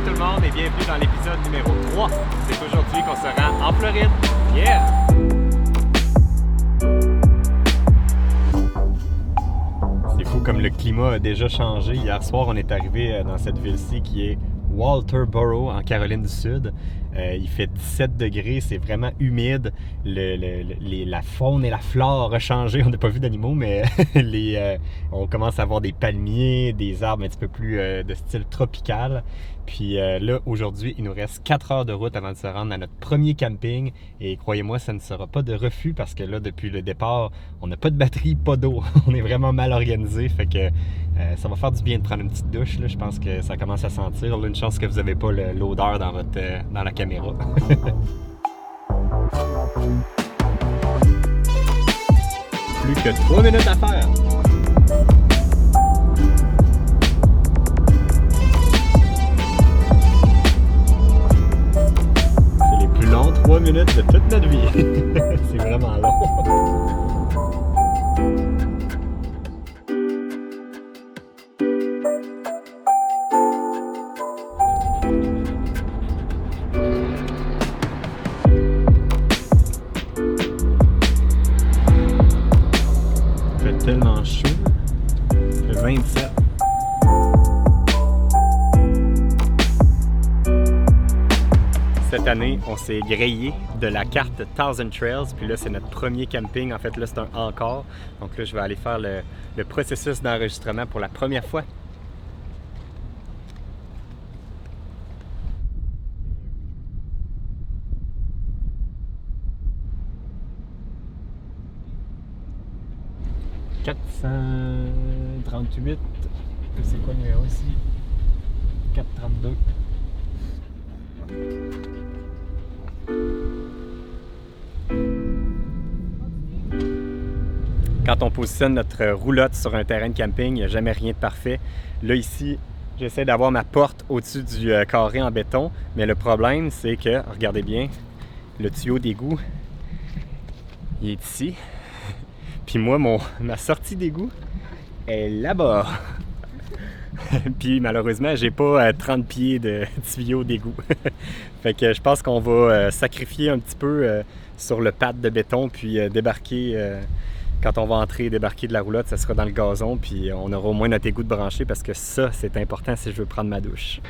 Tout le monde et bienvenue dans l'épisode numéro 3. C'est aujourd'hui qu'on se rend en Floride. Yeah! C'est fou comme le climat a déjà changé. Hier soir, on est arrivé dans cette ville-ci qui est Walterboro en Caroline du Sud. Il fait 17 degrés, c'est vraiment humide. La faune et la flore ont changé. On n'a pas vu d'animaux, mais on commence à avoir des palmiers, des arbres un petit peu plus de style tropical. Puis là, aujourd'hui, il nous reste 4 heures de route avant de se rendre à notre premier camping. Et croyez-moi, ça ne sera pas de refus parce que là, depuis le départ, on n'a pas de batterie, pas d'eau. On est vraiment mal organisé. Fait que ça va faire du bien de prendre une petite douche. Là. Je pense que ça commence à sentir. Là, une chance que vous n'avez pas l'odeur dans la caméra. Plus que 3 minutes à faire. C'est les plus longs 3 minutes de toute notre vie. C'est vraiment long. Tellement chaud. Le 27. Cette année, on s'est grillé de la carte Thousand Trails. Puis là, c'est notre premier camping. En fait, là, c'est un encore. Donc là, je vais aller faire le processus d'enregistrement pour la première fois. « 438, c'est quoi le numéro ici? 432. Quand on positionne notre roulotte sur un terrain de camping, il n'y a jamais rien de parfait. Là, ici, j'essaie d'avoir ma porte au-dessus du carré en béton, mais le problème, c'est que, regardez bien, le tuyau d'égout, il est ici. Puis moi, ma sortie d'égout est là-bas. Puis malheureusement, j'ai pas 30 pieds de tuyau d'égout. Fait que je pense qu'on va sacrifier un petit peu sur le pad de béton, puis débarquer, quand on va entrer et débarquer de la roulotte, ça sera dans le gazon, puis on aura au moins notre égout de branché parce que ça, c'est important si je veux prendre ma douche.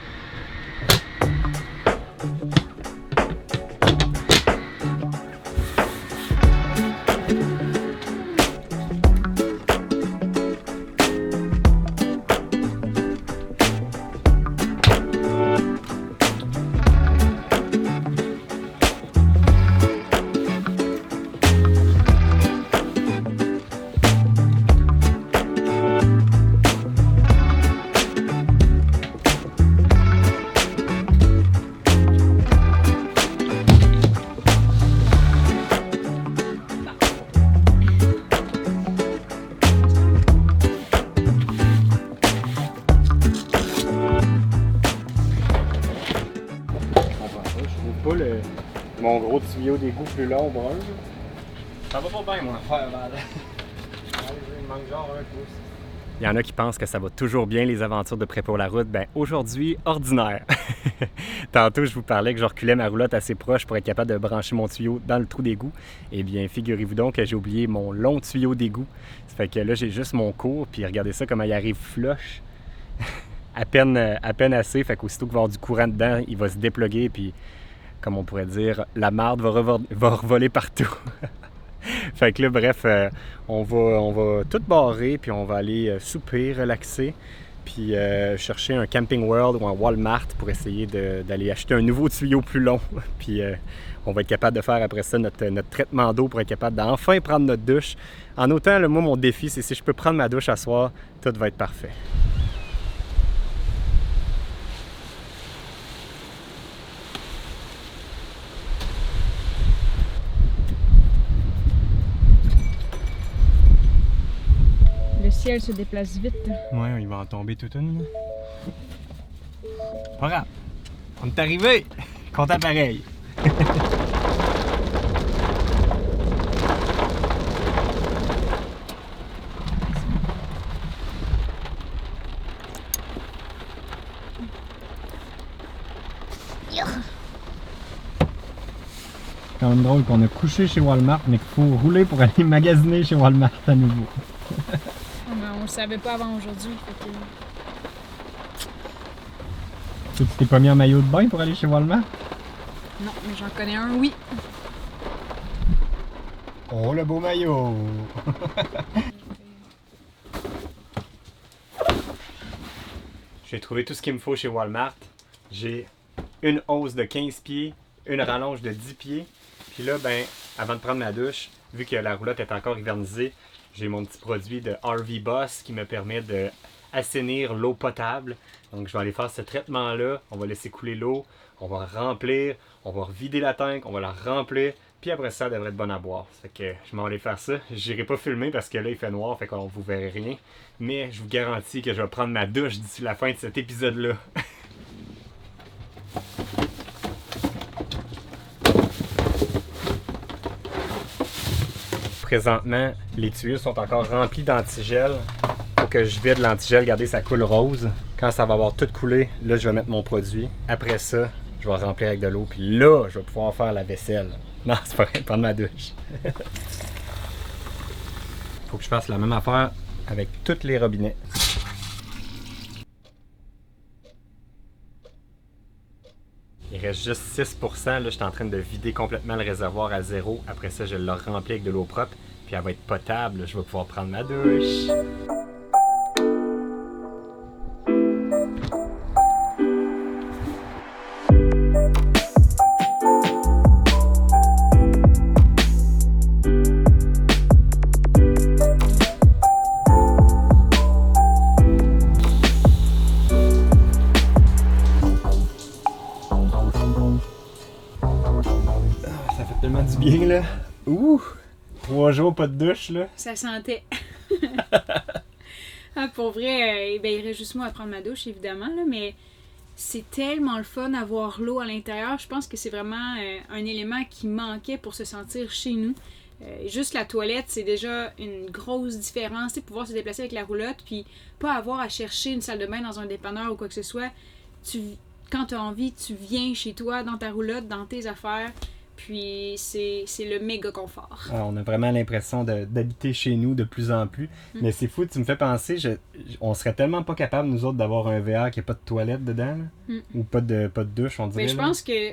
Mon gros tuyau d'égout plus long, brun. Ça va pas bien, mon affaire, Val. Il manque genre un pouce. Il y en a qui pensent que ça va toujours bien, les aventures de prêt pour la route. Ben aujourd'hui, ordinaire. Tantôt, je vous parlais que je reculais ma roulotte assez proche pour être capable de brancher mon tuyau dans le trou d'égout. Eh bien, figurez-vous donc que j'ai oublié mon long tuyau d'égout. Ça fait que là, j'ai juste mon court, puis regardez ça, comment il arrive flush. à peine assez, fait qu'aussitôt qu'il va y avoir du courant dedans, il va se dépluguer, puis comme on pourrait dire, la marde va revoler partout. Fait que là, bref, on va tout barrer, puis on va aller souper, relaxer, puis chercher un Camping World ou un Walmart pour essayer d'aller acheter un nouveau tuyau plus long. Puis on va être capable de faire après ça notre traitement d'eau pour être capable d'enfin prendre notre douche. En autant, là, moi, mon défi, c'est si je peux prendre ma douche à soir, tout va être parfait. Le ciel se déplace vite. Ouais, il va en tomber toute une. Pas grave. On est arrivé. Content pareil. C'est quand même drôle qu'on a couché chez Walmart, mais qu'il faut rouler pour aller magasiner chez Walmart à nouveau. On le savait pas avant aujourd'hui. Tu t'es pas mis en maillot de bain pour aller chez Walmart? Non, mais j'en connais un, oui. Oh, le beau maillot! J'ai trouvé tout ce qu'il me faut chez Walmart. J'ai une hausse de 15 pieds, une rallonge de 10 pieds. Puis là, ben, avant de prendre ma douche, vu que la roulotte est encore hivernisée, j'ai mon petit produit de RV Boss qui me permet de assainir l'eau potable. Donc je vais aller faire ce traitement-là. On va laisser couler l'eau, on va remplir, on va vider la tank, on va la remplir. Puis après ça, elle devrait être bonne à boire. Fait que je m'en vais aller faire ça. J'irai pas filmer parce que là, il fait noir, fait qu'on vous verrez rien. Mais je vous garantis que je vais prendre ma douche d'ici la fin de cet épisode-là. Présentement, les tuyaux sont encore remplis d'antigel. Faut que je vide l'antigel, regardez, ça coule rose. Quand ça va avoir tout coulé, là, je vais mettre mon produit. Après ça, je vais remplir avec de l'eau. Puis là, je vais pouvoir faire la vaisselle. Non, c'est pas vrai, prendre ma douche. Faut que je fasse la même affaire avec tous les robinets. Il reste juste 6%. Là, je suis en train de vider complètement le réservoir à zéro. Après ça, je le remplis avec de l'eau propre. Puis elle va être potable. Je vais pouvoir prendre ma douche. Tellement du bien là. Ouh! 3 jours pas de douche là. Ça sentait. Ah, pour vrai, ben, il reste juste moi à prendre ma douche évidemment, là, mais c'est tellement le fun d'avoir l'eau à l'intérieur. Je pense que c'est vraiment un élément qui manquait pour se sentir chez nous. Juste la toilette, c'est déjà une grosse différence. Tu sais, pouvoir se déplacer avec la roulotte, puis pas avoir à chercher une salle de bain dans un dépanneur ou quoi que ce soit. Quand tu as envie, tu viens chez toi, dans ta roulotte, dans tes affaires. Puis c'est le méga confort. Alors, on a vraiment l'impression d'habiter chez nous de plus en plus. Mais c'est fou, tu me fais penser, on serait tellement pas capable, nous autres, d'avoir un VR qui n'a pas de toilette dedans. Ou pas de douche, on dirait. Mais je pense que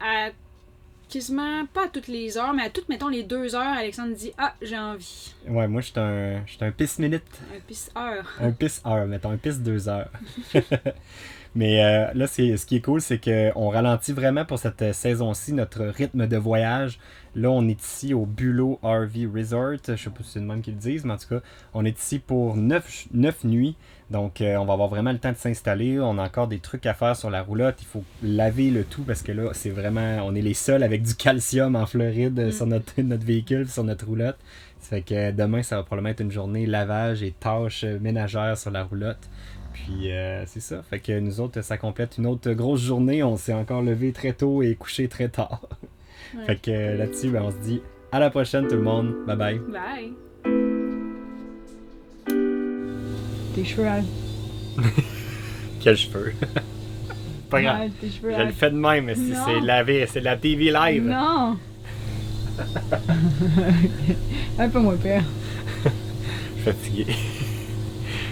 à quasiment, pas à toutes les heures, mais à toutes, mettons, les 2 heures, Alexandre dit « Ah, j'ai envie. » Ouais, moi, je suis un pisse-minute. Un pisse-heure. Un pisse-heure, mettons, un pisse-2 heures. Mais là, ce qui est cool, c'est qu'on ralentit vraiment pour cette saison-ci notre rythme de voyage. Là, on est ici au Bulot RV Resort. Je sais pas si c'est le même qu'ils le disent, mais en tout cas, on est ici pour 9 nuits. Donc, on va avoir vraiment le temps de s'installer. On a encore des trucs à faire sur la roulotte. Il faut laver le tout parce que là, c'est vraiment... On est les seuls avec du calcium en Floride sur notre véhicule, sur notre roulotte. Ça fait que demain, ça va probablement être une journée lavage et tâches ménagères sur la roulotte. Puis c'est ça, fait que nous autres, ça complète une autre grosse journée. On s'est encore levé très tôt et couché très tard. Ouais. Fait que là-dessus, ben, on se dit à la prochaine tout le monde. Bye bye. Bye. Tes cheveux, Al. Quels cheveux? Pas grave. Ouais, tes cheveux, je le fais de même, mais si c'est lavé, c'est de la TV live. Non. Un peu moins pire. Je suis fatigué.